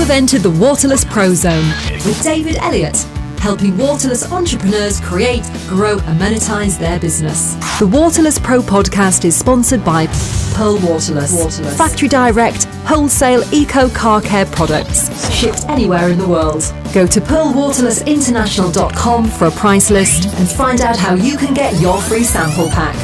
You've entered the Waterless Pro Zone with David Elliott, helping Waterless entrepreneurs create, grow, and monetize their business. The Waterless Pro podcast is sponsored by Pearl Waterless. Factory direct, wholesale eco car care products, shipped anywhere in the world. Go to pearlwaterlessinternational.com for a price list and find out how you can get your free sample pack.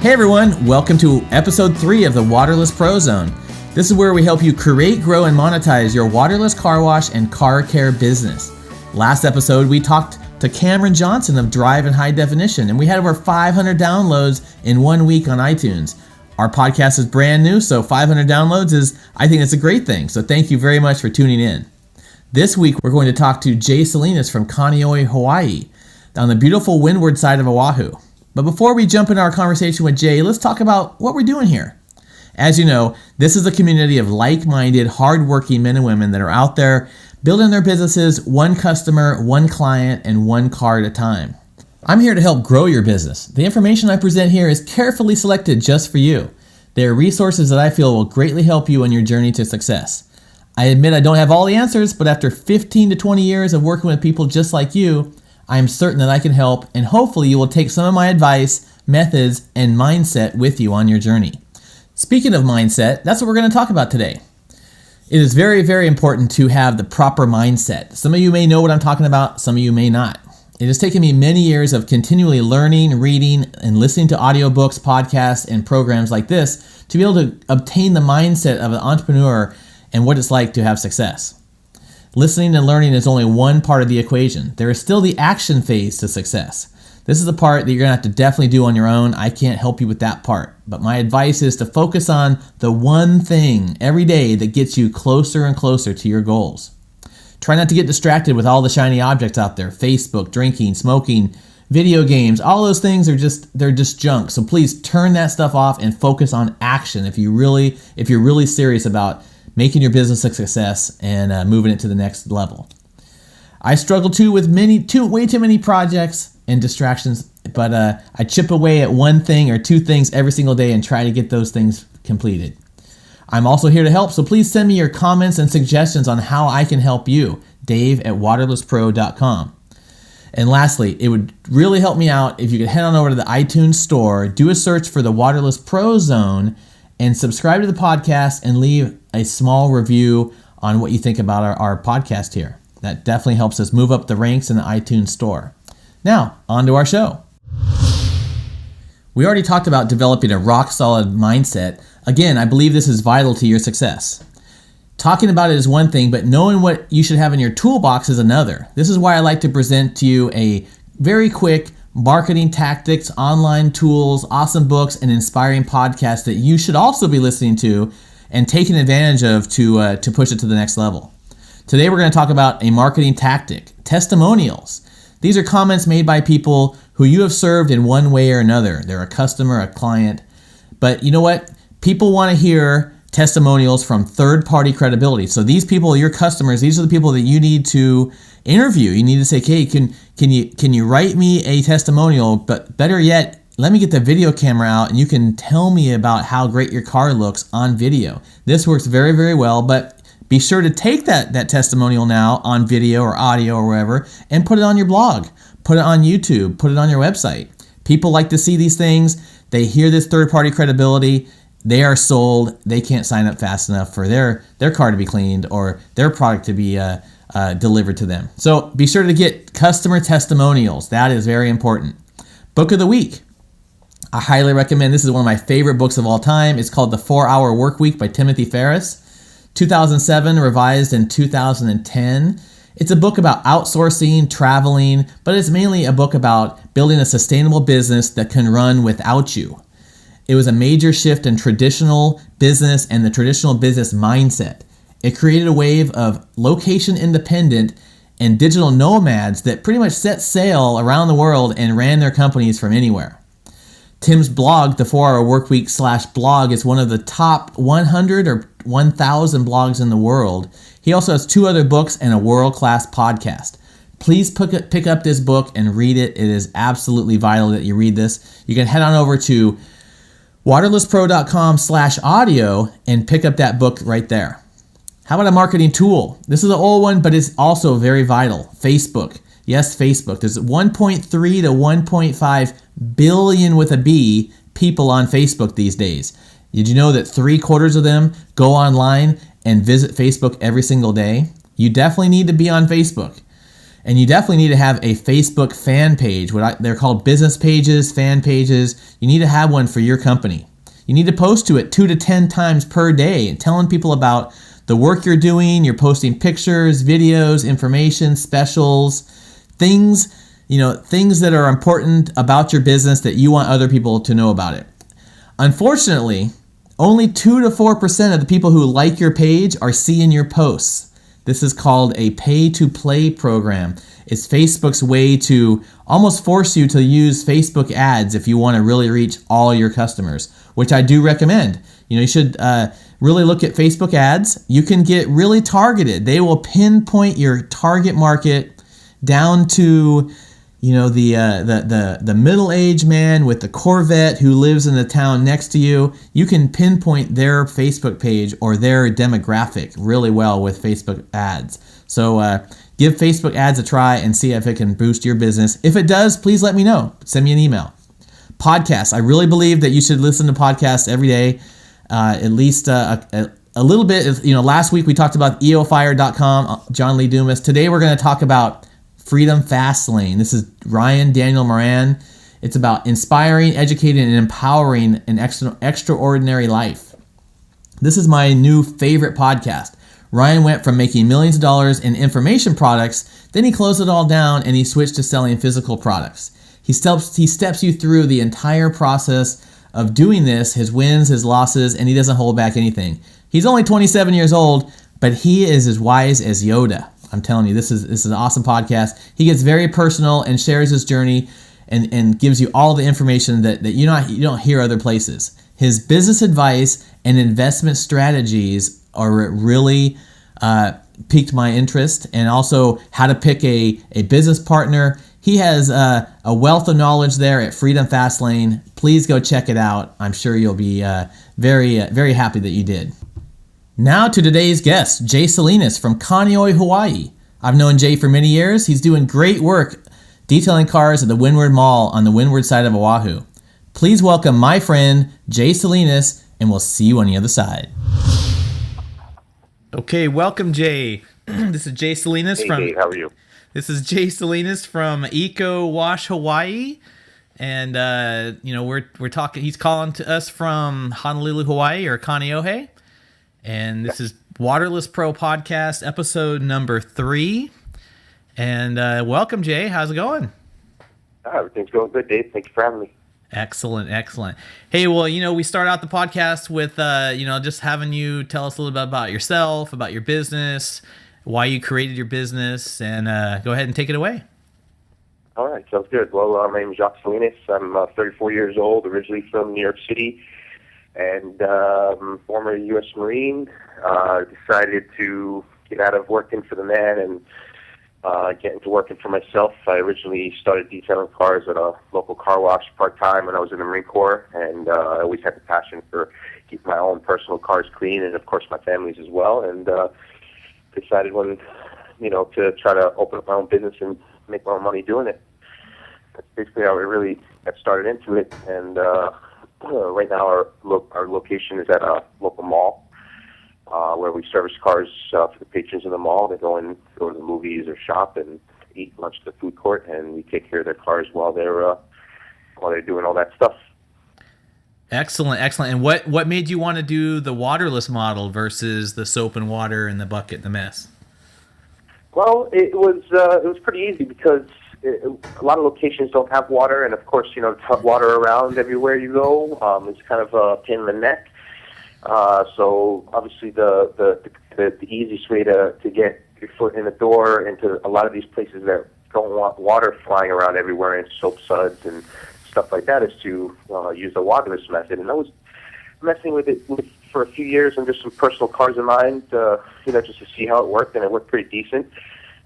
Hey everyone, welcome to episode 3 of the Waterless Pro Zone. This is where we help you create, grow, and monetize your waterless car wash and car care business. Last episode, we talked to Cameron Johnson of Drive in High Definition, and we had over 500 downloads in 1 week on iTunes. Our podcast is brand new, so 500 downloads I think it's a great thing. So thank you very much for tuning in. This week, we're going to talk to Jay Salinas from Kaneohe, Hawaii, on the beautiful windward side of Oahu. But before we jump into our conversation with Jay, let's talk about what we're doing here. As you know, this is a community of like-minded, hard-working men and women that are out there building their businesses one customer, one client, and one car at a time. I'm here to help grow your business. The information I present here is carefully selected just for you. They are resources that I feel will greatly help you on your journey to success. I admit I don't have all the answers, but after 15 to 20 years of working with people just like you, I am certain that I can help, and hopefully you will take some of my advice, methods, and mindset with you on your journey. Speaking of mindset, that's what we're going to talk about today. It is very, very important to have the proper mindset. Some of you may know what I'm talking about, some of you may not. It has taken me many years of continually learning, reading, and listening to audiobooks, podcasts, and programs like this to be able to obtain the mindset of an entrepreneur and what it's like to have success. Listening and learning is only one part of the equation. There is still the action phase to success. This is the part that you're going to have to definitely do on your own. I can't help you with that part. But my advice is to focus on the one thing every day that gets you closer and closer to your goals. Try not to get distracted with all the shiny objects out there. Facebook, drinking, smoking, video games, all those things are just junk. So please turn that stuff off and focus on action if you're really serious about making your business a success and moving it to the next level. I struggle too with way too many projects and distractions, but I chip away at one thing or two things every single day and try to get those things completed. I'm also here to help, so please send me your comments and suggestions on how I can help you, dave@waterlesspro.com. And lastly, it would really help me out if you could head on over to the iTunes store, do a search for the Waterless Pro Zone, and subscribe to the podcast and leave a small review on what you think about our podcast here. That definitely helps us move up the ranks in the iTunes store. Now, on to our show. We already talked about developing a rock-solid mindset. Again, I believe this is vital to your success. Talking about it is one thing, but knowing what you should have in your toolbox is another. This is why I like to present to you a very quick marketing tactics, online tools, awesome books, and inspiring podcasts that you should also be listening to and taking advantage of to push it to the next level. Today we're going to talk about a marketing tactic, testimonials. These are comments made by people who you have served in one way or another. They're a customer, a client, but you know what? People want to hear testimonials from third-party credibility. So these people are your customers. These are the people that you need to interview. You need to say, hey, can you write me a testimonial? But better yet, let me get the video camera out and you can tell me about how great your car looks on video. This works very, very well, but be sure to take that testimonial now on video or audio or wherever and put it on your blog, put it on YouTube, put it on your website. People like to see these things. They hear this third-party credibility. They are sold. They can't sign up fast enough for their car to be cleaned or their product to be delivered to them. So be sure to get customer testimonials. That is very important. Book of the week. I highly recommend. This is one of my favorite books of all time. It's called The 4-Hour Workweek by Timothy Ferriss. 2007, revised in 2010. It's a book about outsourcing, traveling, but it's mainly a book about building a sustainable business that can run without you. It was a major shift in traditional business and the traditional business mindset. It created a wave of location-independent and digital nomads that pretty much set sail around the world and ran their companies from anywhere. Tim's blog, the 4-Hour Workweek /blog, is one of the top 100 or 1,000 blogs in the world. He also has 2 other books and a world-class podcast. Please pick up this book and read it. It is absolutely vital that you read this. You can head on over to waterlesspro.com/audio and pick up that book right there. How about a marketing tool? This is an old one, but it's also very vital. Facebook. Yes, Facebook. There's 1.3 to 1.5 billion with a B people on Facebook these days. Did you know that 3/4 of them go online and visit Facebook every single day? You definitely need to be on Facebook. And you definitely need to have a Facebook fan page. They're called business pages, fan pages. You need to have one for your company. You need to post to it 2 to 10 times per day and telling people about the work you're doing. You're posting pictures, videos, information, specials, things that are important about your business that you want other people to know about it. Unfortunately, only 2 to 4% of the people who like your page are seeing your posts. This is called a pay-to-play program. It's Facebook's way to almost force you to use Facebook ads if you want to really reach all your customers, which I do recommend. You should really look at Facebook ads. You can get really targeted. They will pinpoint your target market down to the middle-aged man with the Corvette who lives in the town next to you. You can pinpoint their Facebook page or their demographic really well with Facebook ads. So give Facebook ads a try and see if it can boost your business. If it does, please let me know. Send me an email. Podcasts. I really believe that you should listen to podcasts every day, at least a little bit. Last week we talked about eofire.com, John Lee Dumas. Today we're going to talk about Freedom Fastlane. This is Ryan Daniel Moran. It's about inspiring, educating, and empowering an extraordinary life. This is my new favorite podcast. Ryan went from making millions of dollars in information products, then he closed it all down and he switched to selling physical products. He steps you through the entire process of doing this, his wins, his losses, and he doesn't hold back anything. He's only 27 years old, but he is as wise as Yoda. I'm telling you, this is an awesome podcast. He gets very personal and shares his journey and gives you all the information that you don't hear other places. His business advice and investment strategies are really piqued my interest, and also how to pick a business partner. He has a wealth of knowledge there at Freedom Fastlane. Please go check it out. I'm sure you'll be very, very happy that you did. Now to today's guest, Jay Salinas from Kaneohe, Hawaii. I've known Jay for many years. He's doing great work detailing cars at the Windward Mall on the windward side of Oahu. Please welcome my friend, Jay Salinas, and we'll see you on the other side. Okay, welcome, Jay. This is Jay Salinas from... Hey, how are you? This is Jay Salinas from Eco Wash, Hawaii. And, we're talking... He's calling to us from Honolulu, Hawaii, or Kaneohe. And this is Waterless Pro Podcast, episode number 3. And welcome, Jay. How's it going? Everything's going good, Dave. Thank you for having me. Excellent. Hey, well, we start out the podcast with, just having you tell us a little bit about yourself, about your business, why you created your business, and go ahead and take it away. All right, sounds good. Well, my name is Jay Salinas. I'm 34 years old, originally from New York City, and former U.S. Marine. Decided to get out of working for the man and get into working for myself. I originally started detailing cars at a local car wash part-time when I was in the Marine Corps, and I always had the passion for keeping my own personal cars clean, and of course my family's as well, and decided to try to open up my own business and make my own money doing it. That's basically how we really got started into it, and right now our location is at a local mall, where we service cars for the patrons in the mall. They go to the movies or shop and eat lunch at the food court, and we take care of their cars while they're doing all that stuff. Excellent. And what made you want to do the waterless model versus the soap and water and the bucket and the mess? Well, it was pretty easy because a lot of locations don't have water, and of course, water around everywhere you go. It's kind of a pain in the neck. So obviously the easiest way to get your foot in the door into a lot of these places that don't want water flying around everywhere and soap suds and stuff like that is to use the waterless method. And I was messing with it for a few years under some personal cars of mine, just to see how it worked, and it worked pretty decent.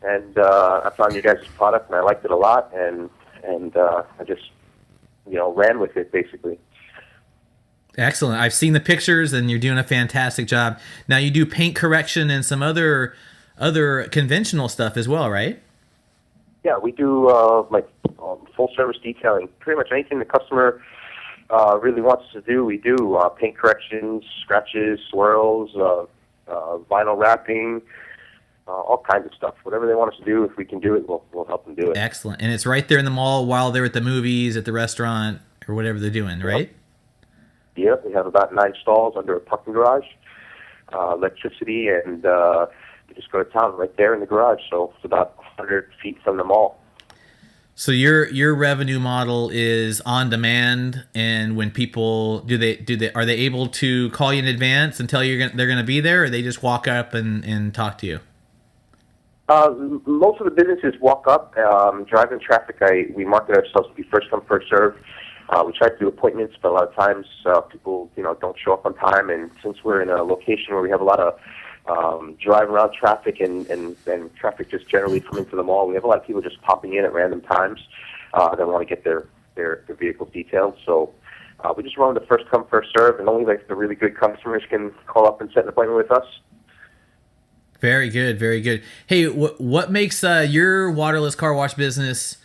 and I found your guys' product, and I liked it a lot, and I just, ran with it, basically. Excellent. I've seen the pictures, and you're doing a fantastic job. Now, you do paint correction and some other conventional stuff as well, right? Yeah, we do full service detailing. Pretty much anything the customer really wants us to do, we do. Paint corrections, scratches, swirls, vinyl wrapping, all kinds of stuff. Whatever they want us to do, if we can do it, we'll help them do it. Excellent. And it's right there in the mall while they're at the movies, at the restaurant, or whatever they're doing, right? Yep, we have about 9 stalls under a parking garage, electricity, and you just go to town right there in the garage. So it's about 100 feet from the mall. So your revenue model is on demand, and when people are they able to call you in advance and tell you they're going to be there, or they just walk up and talk to you? Most of the businesses walk up. Driving traffic, we market ourselves to be first come, first serve. We try to do appointments, but a lot of times people don't show up on time. And since we're in a location where we have a lot of drive around traffic and traffic just generally coming to the mall, we have a lot of people just popping in at random times that want to get their vehicles detailed. So we just run the first come, first serve, and only the really good customers can call up and set an appointment with us. Very good, very good. Hey, what makes your Waterless car wash business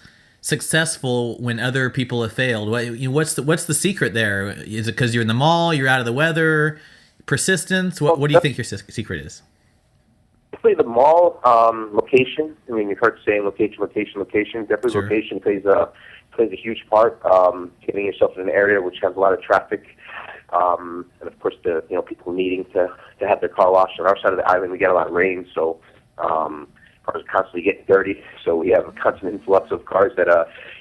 successful when other people have failed? What's the secret there? Is it because you're in the mall, you're out of the weather, persistence? What do you think your secret is? Definitely the mall location. I mean, you've heard saying location. Definitely Sure. Location plays a huge part. Getting yourself in an area which has a lot of traffic, and of course the people needing to have their car washed. On our side of the island, we get a lot of rain, so cars are constantly getting dirty. So we have a constant influx of cars that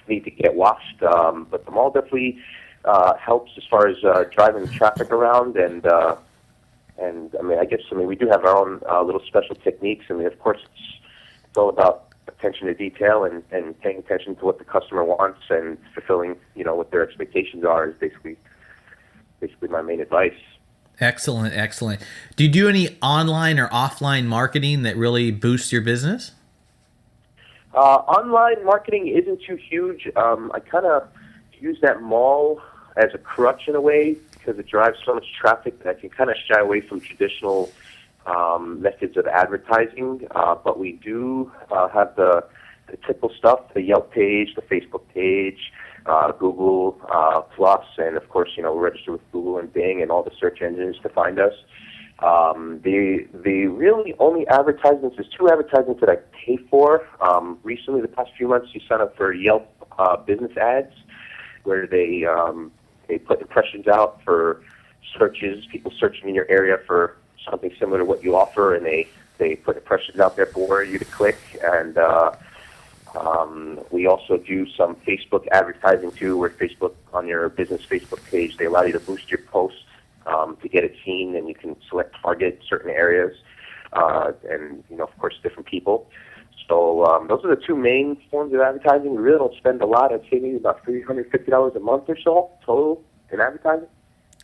need to get washed. But the mall definitely helps as far as driving the traffic around, and we do have our own little special techniques. I mean, of course, it's all about attention to detail and paying attention to what the customer wants and fulfilling, what their expectations are is basically my main advice. Excellent, excellent. Do you do any online or offline marketing that really boosts your business? Online marketing isn't too huge. I kind of use that mall as a crutch in a way because it drives so much traffic that I can kind of shy away from traditional methods of advertising. But we do have the typical stuff, the Yelp page, the Facebook page, Google Plus, and of course, we're registered with Google and Bing and all the search engines to find us. The really only advertisements, there's 2 advertisements that I pay for. Recently, the past few months, you sign up for Yelp business ads, where they put impressions out for searches, people searching in your area for something similar to what you offer, and they put impressions out there for you to click. And we also do some Facebook advertising too, where Facebook, on your business Facebook page, they allow you to boost your posts to get it seen, and you can target certain areas and of course different people. So those are the 2 main forms of advertising. We really don't spend a lot. I'd say maybe about $350 a month or so total in advertising.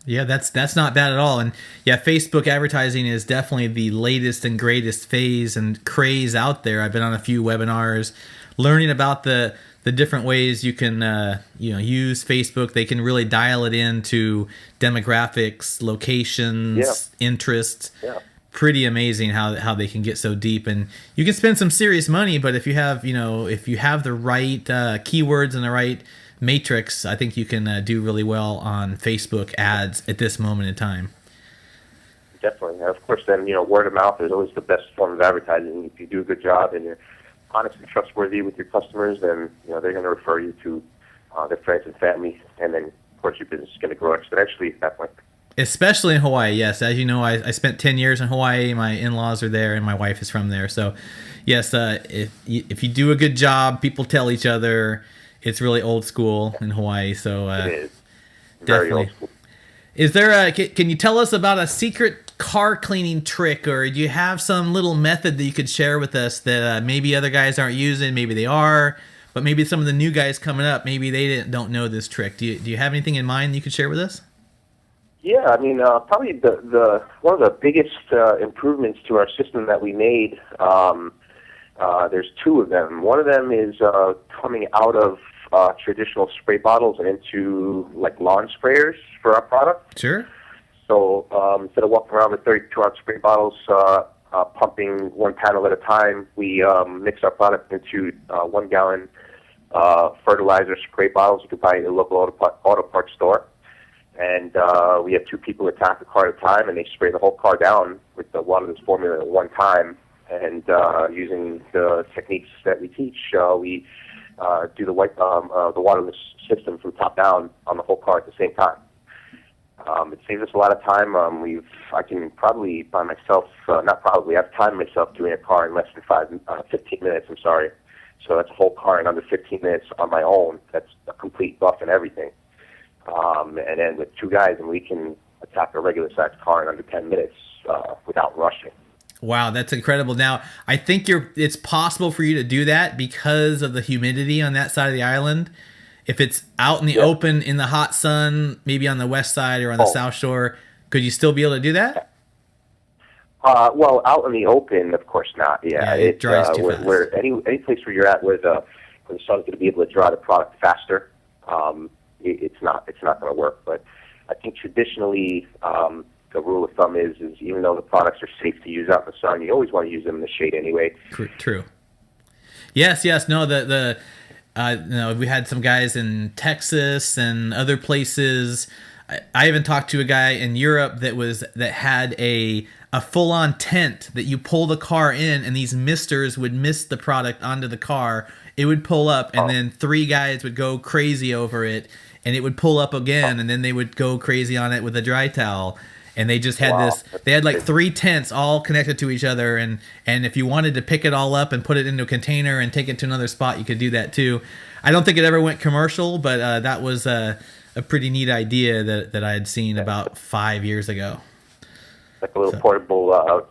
Yeah, that's not bad at all. And yeah, Facebook advertising is definitely the latest and greatest phase and craze out there. I've been on a few webinars learning about the different ways you can use Facebook. They can really dial it into demographics, locations, interests. Yeah. Pretty amazing how they can get so deep, and you can spend some serious money, but if you have the right keywords and the right matrix, I think you can do really well on Facebook ads at this moment in time. Definitely. And of course, then, word of mouth is always the best form of advertising. If you do a good job and you're honest and trustworthy with your customers, then, they're going to refer you to their friends and family, and then, of course, your business is going to grow exponentially at that point. Especially in Hawaii, yes. As you know, I spent 10 years in Hawaii. My in-laws are there, and my wife is from there. So, yes, if you do a good job, people tell each other. It's really old school in Hawaii. So it is definitely. very old school. Is there can you tell us about a secret car cleaning trick, or do you have some little method that you could share with us that maybe other guys aren't using, maybe they are, but maybe some of the new guys coming up, maybe they don't know this trick. Do you have anything in mind you could share with us? Yeah, I mean, probably the one of the biggest improvements to our system that we made There's two of them. One of them is coming out of traditional spray bottles and into like lawn sprayers for our product. Sure. So instead of walking around with 32-ounce spray bottles, pumping one panel at a time, we mix our product into 1 gallon fertilizer spray bottles. You can buy it at a local auto parts store. And we have 2 people attack the car at a time, and they spray the whole car down with the Waterless formula at one time. And using the techniques that we teach, we do the Waterless system from top down on the whole car at the same time. It saves us a lot of time. I can probably by myself, not probably, I've timed myself doing a car in less than 15 minutes, I'm sorry. So that's a whole car in under 15 minutes on my own. That's a complete buff and everything. And then with 2 guys, and we can attack a regular-sized car in under 10 minutes without rushing. Wow, that's incredible. Now, I think it's possible for you to do that because of the humidity on that side of the island. If it's out in the open in the hot sun, maybe on the west side or on the south shore, could you still be able to do that? Well, out in the open, of course not. Yeah, it dries too fast. Where any place where you're at where the sun's going to be able to dry the product faster, it's not going to work. But I think traditionally, the rule of thumb is even though the products are safe to use out in the sun, you always want to use them in the shade anyway. True. Yes. No, we had some guys in Texas and other places. I even talked to a guy in Europe that had a full-on tent that you pull the car in, and these misters would mist the product onto the car. It would pull up, and then 3 guys would go crazy over it, and it would pull up again, and then they would go crazy on it with a dry towel. And they just had they had like 3 tents all connected to each other. And if you wanted to pick it all up and put it into a container and take it to another spot, you could do that too. I don't think it ever went commercial, but that was a pretty neat idea that I had seen about 5 years ago. Like a little portable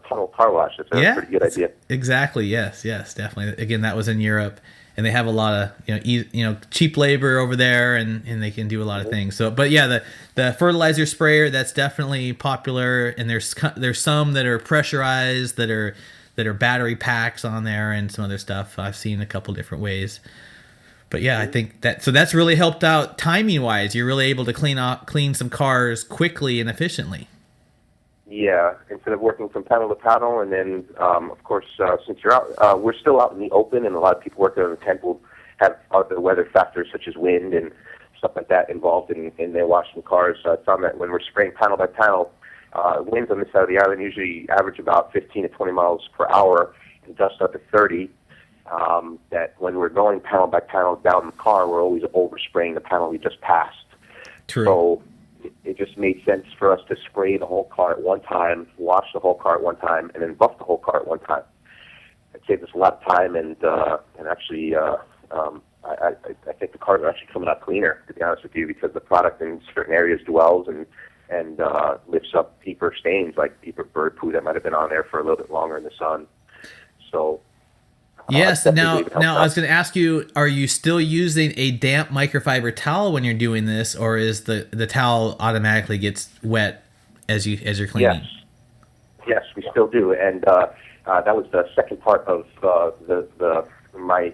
tunnel car wash. That's a pretty good idea. Exactly. Yes, definitely. Again, that was in Europe. And they have a lot of cheap labor over there, and they can do a lot of things. So, but yeah, the fertilizer sprayer, that's definitely popular. And there's some that are pressurized that are battery packs on there and some other stuff. I've seen a couple different ways. But yeah, I think that's really helped out timing wise. You're really able to clean some cars quickly and efficiently. Yeah, instead of working from panel to panel, and then, of course, since you're out, we're still out in the open, and a lot of people working on the tent will have other weather factors such as wind and stuff like that involved in their washing cars. I found that when we're spraying panel by panel, winds on this side of the island usually average about 15 to 20 miles per hour and dust up to 30. That when we're going panel by panel down the car, we're always overspraying the panel we just passed. True. So it just made sense for us to spray the whole car at one time, wash the whole car at one time, and then buff the whole car at one time. It saved us a lot of time, and actually, I think the cars are actually coming out cleaner, to be honest with you, because the product in certain areas dwells and lifts up deeper stains, like deeper bird poo that might have been on there for a little bit longer in the sun. So. Yes. Now I was going to ask you: are you still using a damp microfiber towel when you're doing this, or is the towel automatically gets wet as you're cleaning? Yes, we still do, and that was the second part of my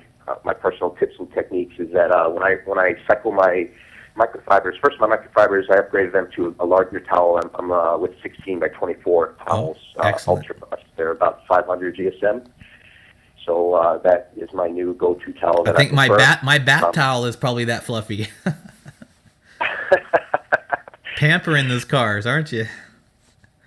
personal tips and techniques. Is that when I cycle my microfibers, first my microfibers, I upgraded them to a larger towel. I'm with 16 by 24 towels, ultra brush. They're about 500 GSM. So that is my new go-to towel. I think my bat towel is probably that fluffy. Pampering those cars, aren't you?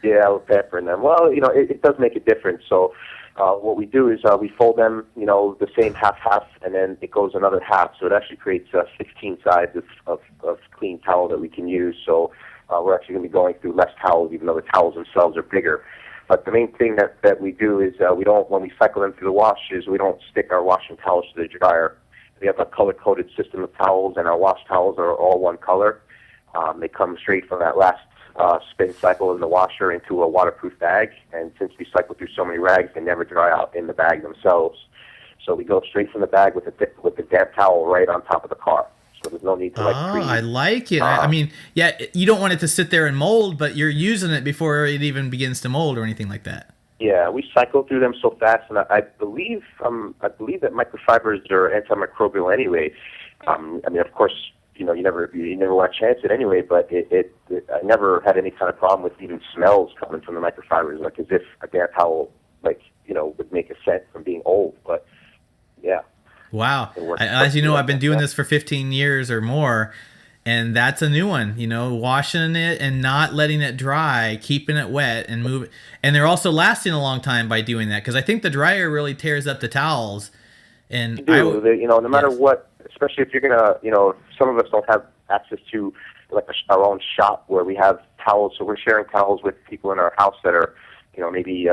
Yeah, we're pampering them. Well, it does make a difference. So what we do is we fold them, the same half, and then it goes another half. So it actually creates 16 sides of clean towel that we can use. So we're actually going to be going through less towels, even though the towels themselves are bigger. But the main thing that we do is when we cycle them through the wash, is we don't stick our washing towels to the dryer. We have a color-coded system of towels, and our wash towels are all one color. They come straight from that last spin cycle in the washer into a waterproof bag. And since we cycle through so many rags, they never dry out in the bag themselves. So we go straight from the bag with the damp towel right on top of the car. So there's no need to I like it. I mean, yeah, you don't want it to sit there and mold, but you're using it before it even begins to mold or anything like that. Yeah, we cycle through them so fast, and I believe that microfibers are antimicrobial anyway. I mean, of course, you never want to chance it anyway, but I never had any kind of problem with even smells coming from the microfibers, like as if a damp towel, would make a scent from being old. But yeah. Wow. As you know, I've been doing this for 15 years or more, and that's a new one, washing it and not letting it dry, keeping it wet and move it. And they're also lasting a long time by doing that, because I think the dryer really tears up the towels. And no matter what, especially if you're gonna, some of us don't have access to like our own shop where we have towels, so we're sharing towels with people in our house that are, maybe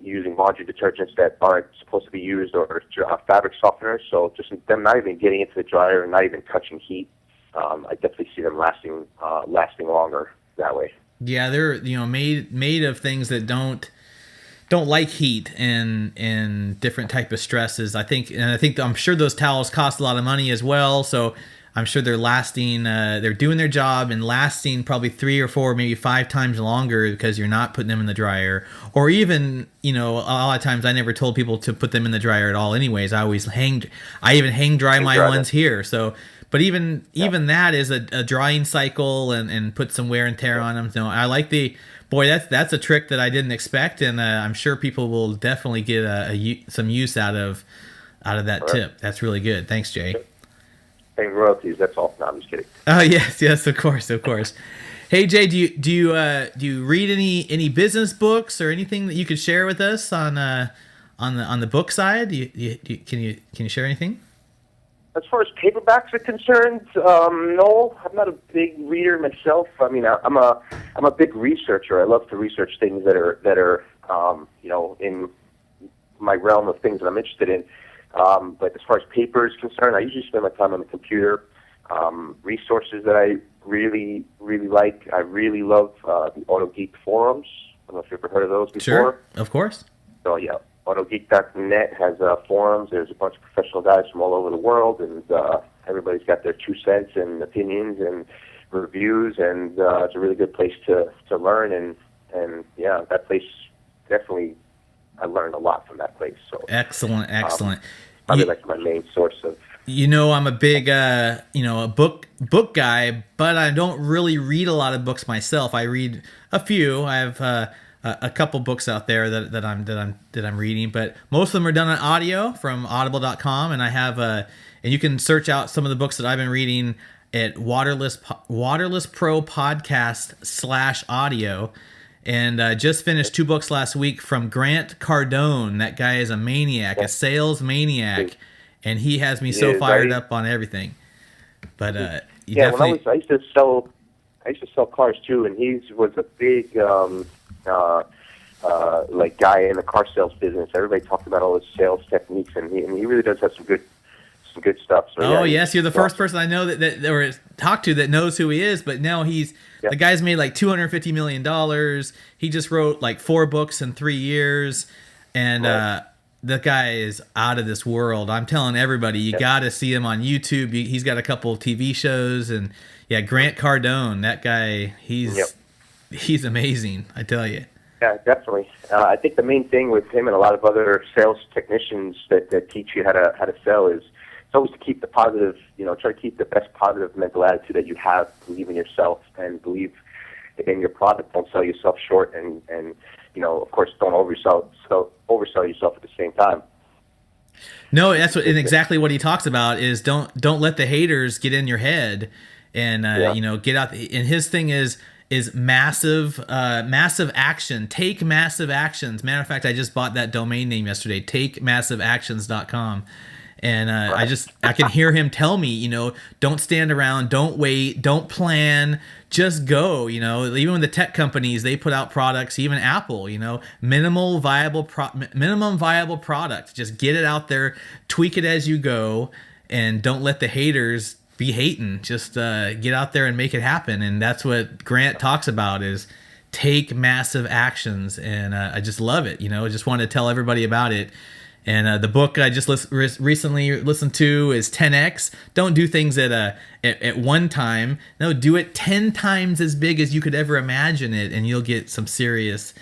using laundry detergents that aren't supposed to be used, or fabric softeners. So just them not even getting into the dryer and not even touching heat, I definitely see them lasting longer that way. Yeah, they're made of things that don't like heat and different type of stresses. I'm sure those towels cost a lot of money as well. So I'm sure they're lasting. They're doing their job and lasting probably 3 or 4, maybe 5 times longer, because you're not putting them in the dryer. Or even a lot of times I never told people to put them in the dryer at all. Anyways, I even hang dry my ones here. So. But even that is a drying cycle and put some wear and tear on them. So I like that's a trick that I didn't expect, and I'm sure people will definitely get some use out of that tip. That's really good. Thanks, Jay. Paying royalties. That's all. No, I'm just kidding. Oh yes, of course. Hey Jay, do you read any business books or anything that you could share with us on the book side? Can you share anything? As far as paperbacks are concerned, no, I'm not a big reader myself. I mean, I'm a big researcher. I love to research things that are in my realm of things that I'm interested in. But as far as paper is concerned, I usually spend my time on the computer. Resources that I really, really like. I really love the AutoGeek forums. I don't know if you've ever heard of those before. Sure, of course. So yeah. AutoGeek.net has forums. There's a bunch of professional guys from all over the world, and everybody's got their 2 cents and opinions and reviews, and it's a really good place to learn. And yeah, that place definitely, I learned a lot from that place. So excellent. Probably like my main source of. I'm a big a book guy, but I don't really read a lot of books myself. I read a few. I have a couple books out there that I'm reading, but most of them are done on audio from audible.com, and I have and you can search out some of the books that I've been reading at Waterless Pro Podcast /audio, and just finished 2 books last week from Grant Cardone. That guy is a maniac, a sales maniac, and he has me so fired up on everything. But when I used to sell cars too, and he was a big guy in the car sales business. Everybody talked about all his sales techniques, and he really does have some good stuff. So, yes, you're the first person I know that or talk to that knows who he is. But now the guy's made like $250 million. He just wrote like 4 books in 3 years, and the guy is out of this world. I'm telling everybody, you got to see him on YouTube. He's got a couple of TV shows, and Grant Cardone, that guy, he's amazing, I tell you. Yeah, definitely. I think the main thing with him and a lot of other sales technicians that teach you how to sell is it's always to keep the positive, try to keep the best positive mental attitude that you have. Believe in yourself and believe in your product. Don't sell yourself short, and of course, don't oversell yourself at the same time. No, and exactly what he talks about is don't let the haters get in your head, and get out. And his thing is massive action. Take massive actions. Matter of fact, I just bought that domain name yesterday, takemassiveactions.com. And I can hear him tell me, don't stand around, don't wait, don't plan, just go. Even with the tech companies, they put out products, even Apple, minimum viable product. Just get it out there, tweak it as you go, and don't let the haters be hating. Just get out there and make it happen. And that's what Grant talks about, is take massive actions. And I just love it. I just want to tell everybody about it. And the book I just recently listened to is 10X. Don't do things at one time. No, do it 10 times as big as you could ever imagine it, and you'll get some serious,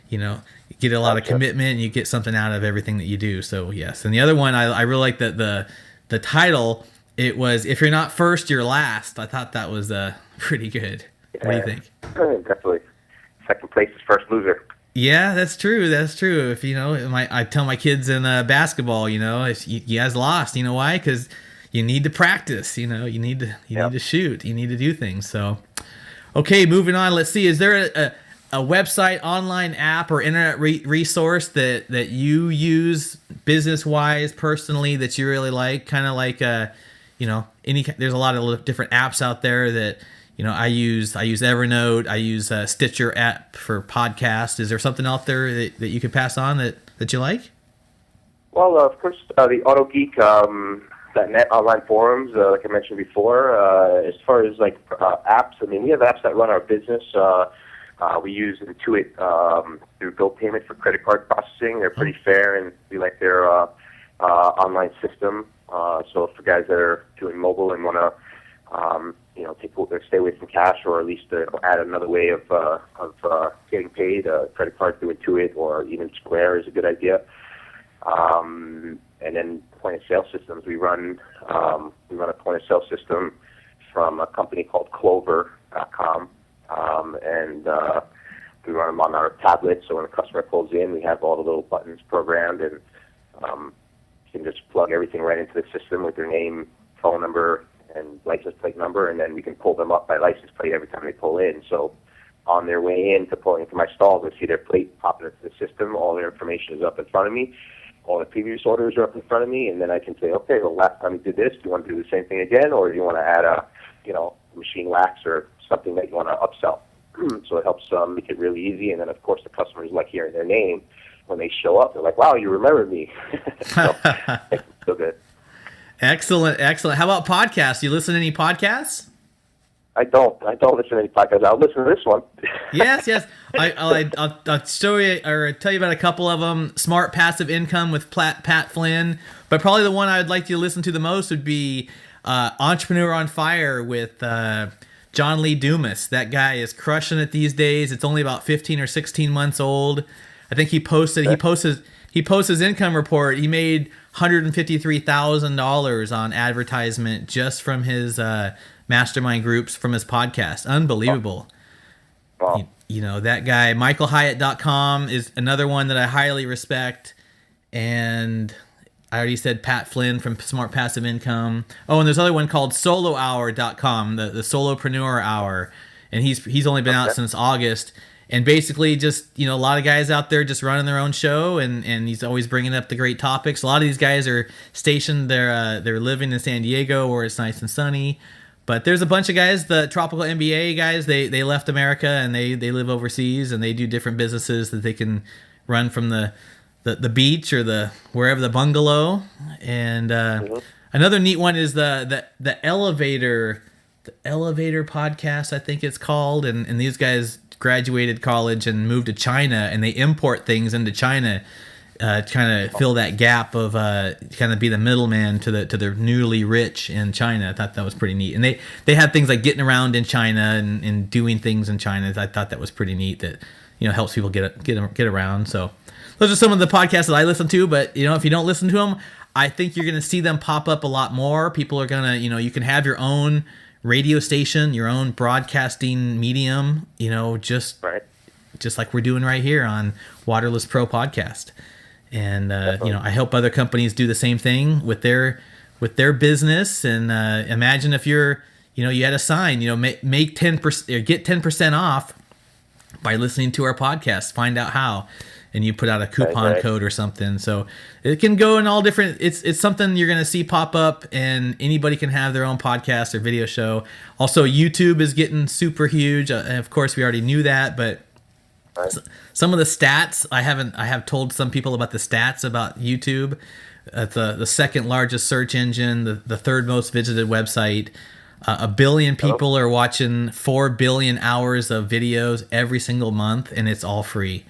get get a lot of commitment, and you get something out of everything that you do. So yes. And the other one, I really like the title. It was, if you're not first, you're last. I thought that was pretty good. Yeah, what do you think? Definitely. Second place is first loser. Yeah, that's true. That's true. If I tell my kids in basketball, if you guys lost, you know why? Because you need to practice. You need to shoot. You need to do things. So, okay, moving on. Let's see. Is there a website, online app, or internet resource that you use business wise, personally, that you really like? Kind of like there's a lot of different apps out there that. I use Evernote. I use Stitcher app for podcasts. Is there something out there that you could pass on that you like? Well, of course, the AutoGeek.net online forums, like I mentioned before. As far as apps, we have apps that run our business. We use Intuit through bill payment for credit card processing. They're pretty fair, and we like their online system. So for guys that are doing mobile and want to stay away from cash, or at least add another way of getting paid. Credit card through Intuit or even Square is a good idea. And then point of sale systems. We run a point of sale system from a company called Clover.com, and we run them on our tablet. So when a customer pulls in, we have all the little buttons programmed, and you can just plug everything right into the system with their name, phone number, and license plate number, and then we can pull them up by license plate every time they pull in. So on their way in to pulling into my stalls, I see their plate popping into the system. All their information is up in front of me. All the previous orders are up in front of me, and then I can say, okay, well, last time you did this, do you want to do the same thing again, or do you want to add a machine wax or something that you want to upsell? So it helps make it really easy, and then, of course, the customers like hearing their name. When they show up, they're like, wow, you remember me. So it's so good. Excellent. How about podcasts? You listen to any podcasts? I don't listen to any podcasts. I'll listen to this one. Yes. I'll show you or tell you about a couple of them. Smart Passive Income with Pat Flynn. But probably the one I would like you to listen to the most would be Entrepreneur on Fire with John Lee Dumas. That guy is crushing it these days. It's only about 15 or 16 months old. I think he posts his income report. He made $153,000 on advertisement just from his mastermind groups from his podcast. Unbelievable. Wow. That guy, michaelhyatt.com is another one that I highly respect. And I already said Pat Flynn from Smart Passive Income. Oh, and there's another one called solohour.com, the solopreneur hour. And he's only been out since August. And basically just, a lot of guys out there just running their own show, and he's always bringing up the great topics. A lot of these guys are stationed, they're living in San Diego where it's nice and sunny. But there's a bunch of guys, the tropical MBA guys, they left America and they live overseas, and they do different businesses that they can run from the beach or wherever, the bungalow. And another neat one is the elevator podcast, I think it's called, and these guys graduated college and moved to China, and they import things into China to kind of fill that gap of kind of be the middleman to the newly rich in China. I thought that was pretty neat. And they had things like getting around in China and doing things in China. I thought that was pretty neat, that helps people get around. So those are some of the podcasts that I listen to, but if you don't listen to them, I think you're going to see them pop up a lot more. People are going to, you can have your own radio station, your own broadcasting medium, just like we're doing right here on Waterless Pro Podcast. And I hope other companies do the same thing with their business. And imagine if you had a sign, make 10% or get 10% off by listening to our podcast. Find out how, and you put out a coupon code or something. So it can go in all different. It's something you're going to see pop up, and anybody can have their own podcast or video show. Also, YouTube is getting super huge. And of course, we already knew that, but some of the stats I have told some people about the stats about YouTube. It's the second largest search engine, the third most visited website. 1 billion people are watching 4 billion hours of videos every single month, and it's all free.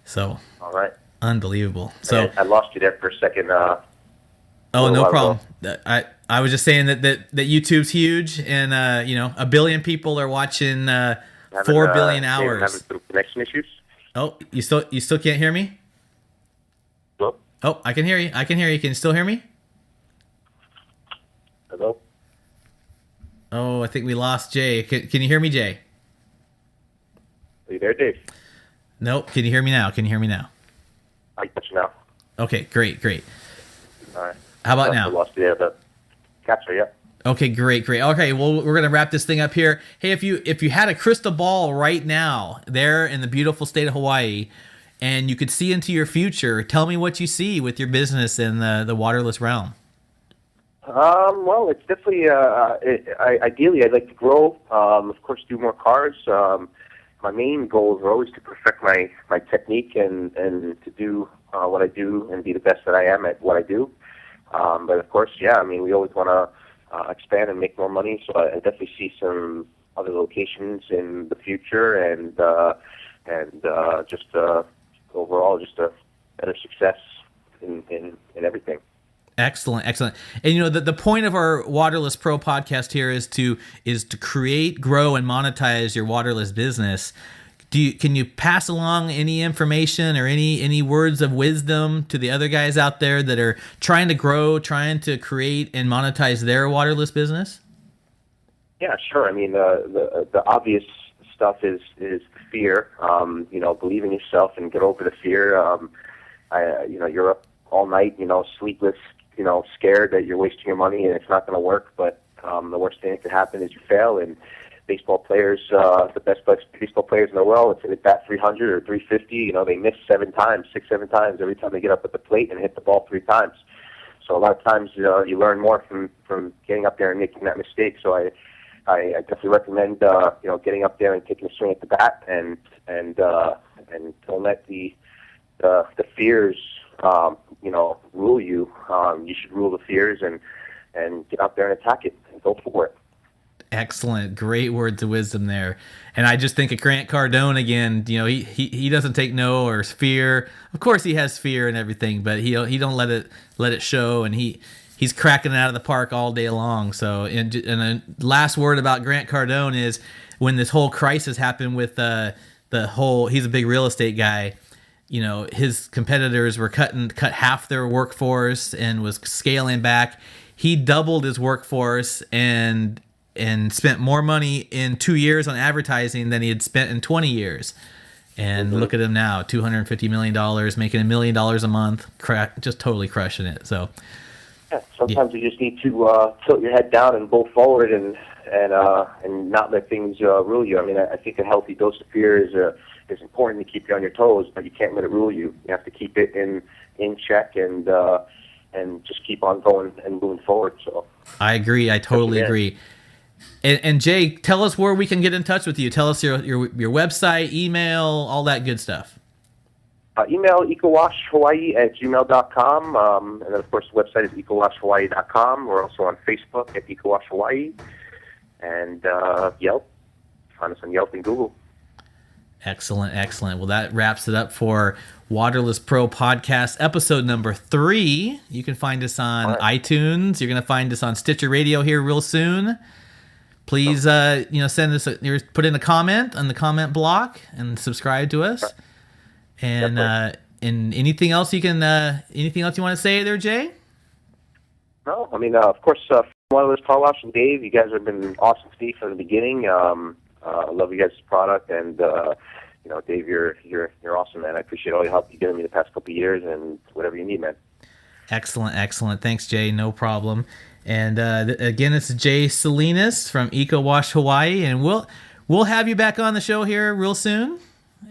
So, all right, unbelievable. So I lost you there for a second. Oh, no problem. I was just saying that YouTube's huge, and 1 billion people are watching 4 billion hours. Having some connection issues. Oh, you still can't hear me? Hello? Oh, I can hear you. Can you still hear me? Hello? Oh, I think we lost Jay. Can you hear me, Jay? Are you there, Dave? Nope. Can you hear me now? I got you now. Okay, great. All right. How about I now? lost you there, but gotcha, yeah. Okay, great. Okay, well, we're gonna wrap this thing up here. Hey, if you had a crystal ball right now there in the beautiful state of Hawaii, and you could see into your future, tell me what you see with your business in the waterless realm. Well, it's definitely, ideally, I'd like to grow, of course, do more cars. My main goals are always to perfect my technique and to do what I do and be the best that I am at what I do. But of course, yeah, I mean, we always want to expand and make more money, so I definitely see some other locations in the future and just overall just a better success in everything. Excellent. And the point of our Waterless Pro podcast here is to create, grow, and monetize your waterless business. Can you pass along any information or any words of wisdom to the other guys out there that are trying to grow, trying to create and monetize their waterless business? Yeah, sure. I mean, the obvious stuff is fear. Believe in yourself and get over the fear. You're up all night, sleepless, scared that you're wasting your money and it's not going to work. But the worst thing that could happen is you fail. And baseball players, the best baseball players in the world, if they bat 300 or 350, they miss 7 times every time they get up at the plate and hit the ball 3 times. So a lot of times, you learn more from getting up there and making that mistake. So I definitely recommend, getting up there and taking a swing at the bat and don't let the fears, rule you. You should rule the fears and get out there and attack it and go for it. Excellent. Great words of wisdom there. And I just think of Grant Cardone again. He doesn't take no or fear. Of course he has fear and everything, but he don't let it show, and he's cracking it out of the park all day long. So, and a last word about Grant Cardone is when this whole crisis happened with he's a big real estate guy. His competitors were cut half their workforce and was scaling back. He doubled his workforce and spent more money in 2 years on advertising than he had spent in 20 years. And look at him now, $250 million, making $1 million a month, just totally crushing it. So yeah, sometimes you just need to tilt your head down and go forward and not let things rule you. I mean, I think a healthy dose of fear is important to keep you on your toes, but you can't let it rule you. You have to keep it in check and just keep on going and moving forward. So I agree. I totally agree. And Jay, tell us where we can get in touch with you. Tell us your website, email, all that good stuff. Email ecowashhawaii@gmail.com. And then, of course, the website is ecowashhawaii.com. We're also on Facebook at Ecowash Hawaii. And Yelp. Find us on Yelp and Google. Excellent. Well, that wraps it up for Waterless Pro Podcast, episode number 3. You can find us on iTunes. You're going to find us on Stitcher Radio here real soon. Please, send us put in a comment on the comment block and subscribe to us. And anything else you want to say there, Jay? No, I mean, of course, Waterless Car Wash and Dave, you guys have been awesome to me from the beginning. I love you guys' product, and Dave, you're awesome, man. I appreciate all your help you've given me the past couple of years, and whatever you need, man. Excellent. Thanks, Jay. No problem. And again, it's Jay Salinas from Eco Wash Hawaii, and we'll have you back on the show here real soon.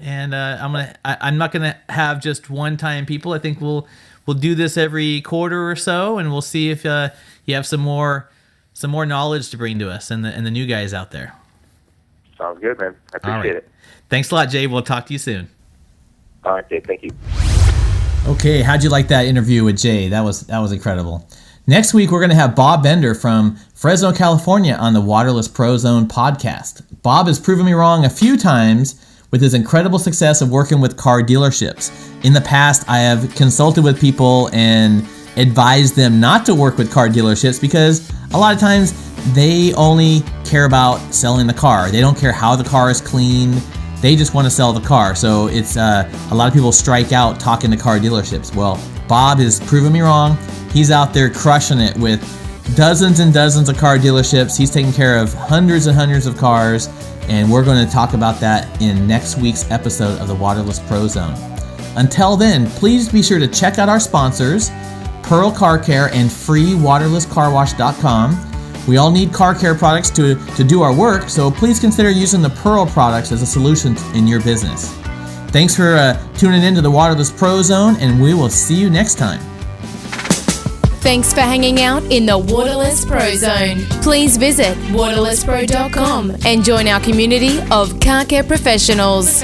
And I'm not gonna have just one-time people. I think we'll do this every quarter or so, and we'll see if you have some more knowledge to bring to us and the new guys out there. Sounds good, man. I appreciate it. Thanks a lot, Jay. We'll talk to you soon. All right, Dave. Thank you. Okay, how'd you like that interview with Jay? That was incredible. Next week, we're going to have Bob Bender from Fresno, California on the Waterless Pro Zone podcast. Bob has proven me wrong a few times with his incredible success of working with car dealerships. In the past, I have consulted with people and advised them not to work with car dealerships because a lot of times they only care about selling the car. They don't care how the car is cleaned. They just want to sell the car. So it's a lot of people strike out talking to car dealerships. Well, Bob has proven me wrong. He's out there crushing it with dozens and dozens of car dealerships. He's taking care of hundreds and hundreds of cars, and we're going to talk about that in next week's episode of the Waterless Pro Zone. Until then, please be sure to check out our sponsors, Pearl Car Care and freewaterlesscarwash.com. We all need car care products to do our work, so please consider using the Pearl products as a solution in your business. Thanks for tuning into the Waterless Pro Zone, and we will see you next time. Thanks for hanging out in the Waterless Pro Zone. Please visit waterlesspro.com and join our community of car care professionals.